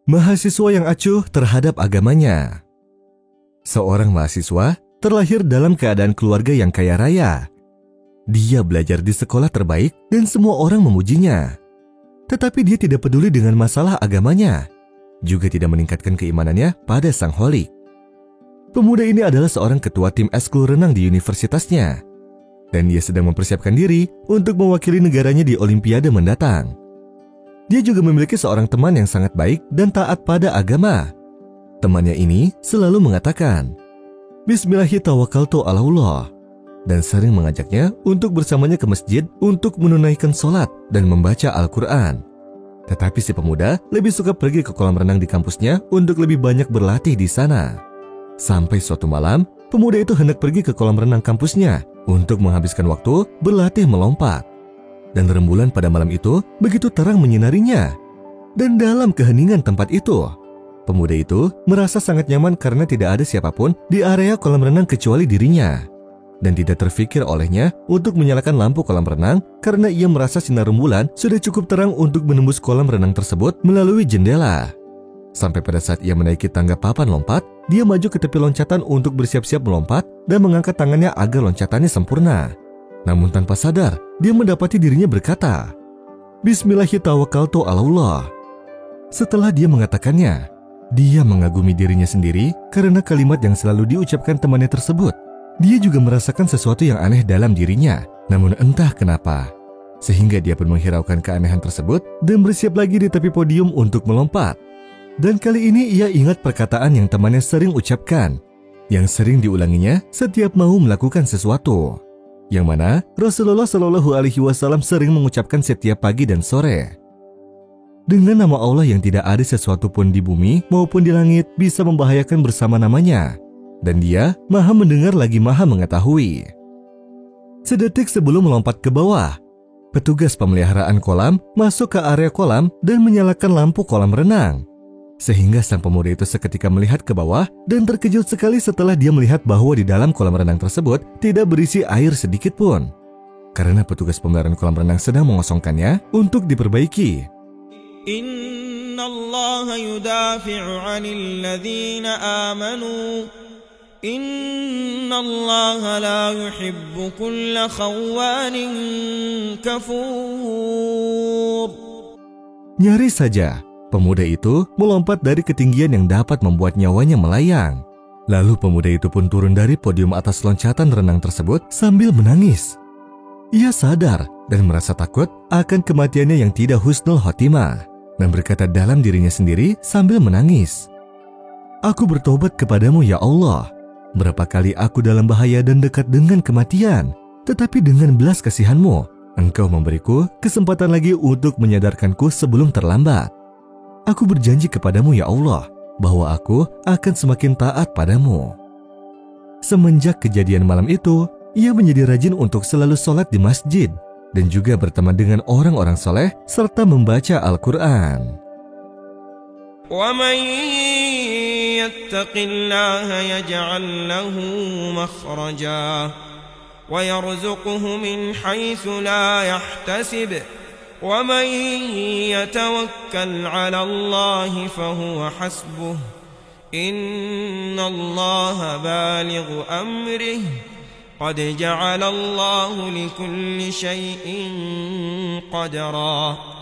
Mahasiswa yang acuh terhadap agamanya. Seorang mahasiswa terlahir dalam keadaan keluarga yang kaya raya. Dia belajar di sekolah terbaik dan semua orang memujinya. Tetapi dia tidak peduli dengan masalah agamanya, juga tidak meningkatkan keimanannya pada sang holik. Pemuda ini adalah seorang ketua tim eskul renang di universitasnya, dan dia sedang mempersiapkan diri untuk mewakili negaranya di Olimpiade mendatang. Dia juga memiliki seorang teman yang sangat baik dan taat pada agama. Temannya ini selalu mengatakan, Bismillahirrahmanirrahim, dan sering mengajaknya untuk bersamanya ke masjid untuk menunaikan sholat dan membaca Al-Quran. Tetapi si pemuda lebih suka pergi ke kolam renang di kampusnya untuk lebih banyak berlatih di sana. Sampai suatu malam, pemuda itu hendak pergi ke kolam renang kampusnya untuk menghabiskan waktu berlatih melompat. Dan rembulan pada malam itu begitu terang menyinarinya. Dan dalam keheningan tempat itu, pemuda itu merasa sangat nyaman karena tidak ada siapapun di area kolam renang kecuali dirinya. Dan tidak terfikir olehnya untuk menyalakan lampu kolam renang karena ia merasa sinar rembulan sudah cukup terang untuk menembus kolam renang tersebut melalui jendela. Sampai pada saat ia menaiki tangga papan lompat, dia maju ke tepi loncatan untuk bersiap-siap melompat dan mengangkat tangannya agar loncatannya sempurna. Namun tanpa sadar, dia mendapati dirinya berkata, Bismillahirrahmanirrahim. Setelah dia mengatakannya, dia mengagumi dirinya sendiri karena kalimat yang selalu diucapkan temannya tersebut. Dia juga merasakan sesuatu yang aneh dalam dirinya, namun entah kenapa. Sehingga dia pun menghiraukan keanehan tersebut dan bersiap lagi di tepi podium untuk melompat. Dan kali ini ia ingat perkataan yang temannya sering ucapkan, yang sering diulanginya setiap mau melakukan sesuatu, yang mana Rasulullah Shallallahu Alaihi Wasallam sering mengucapkan setiap pagi dan sore. Dengan nama Allah yang tidak ada sesuatu pun di bumi maupun di langit bisa membahayakan bersama namanya, dan Dia Maha mendengar lagi Maha mengetahui. Sedetik sebelum melompat ke bawah, petugas pemeliharaan kolam masuk ke area kolam dan menyalakan lampu kolam renang. Sehingga sang pemuda itu seketika melihat ke bawah dan terkejut sekali setelah dia melihat bahwa di dalam kolam renang tersebut tidak berisi air sedikit pun. Karena petugas pemeliharaan kolam renang sedang mengosongkannya untuk diperbaiki. Inna Allah yudafi'u 'anil ladzina amanu. Inna Allah la yuhibbu kulla khawanin kafur. Nyaris saja pemuda itu melompat dari ketinggian yang dapat membuat nyawanya melayang. Lalu pemuda itu pun turun dari podium atas loncatan renang tersebut sambil menangis. Ia sadar dan merasa takut akan kematiannya yang tidak husnul khotimah, dan berkata dalam dirinya sendiri sambil menangis, Aku bertobat kepadamu ya Allah. Berapa kali aku dalam bahaya dan dekat dengan kematian, tetapi dengan belas kasihan-Mu, Engkau memberiku kesempatan lagi untuk menyadarkanku sebelum terlambat. Aku berjanji kepadamu ya Allah, bahwa aku akan semakin taat padamu. Semenjak kejadian malam itu, ia menjadi rajin untuk selalu sholat di masjid, dan juga berteman dengan orang-orang soleh, serta membaca Al-Quran. وَمَنْ يَتَّقِ اللَّهَ يَجْعَلْ لَهُ مَخْرَجًا وَيَرْزُقْهُ مِنْ حَيْثُ لَا يَحْتَسِبُ وَمَنْ يَتَوَكَّلْ عَلَى اللَّهِ فَهُوَ حَسْبُهُ إِنَّ اللَّهَ بَالِغُ أَمْرِهِ قَدْ جَعَلَ اللَّهُ لِكُلِّ شَيْءٍ قَدْرًا.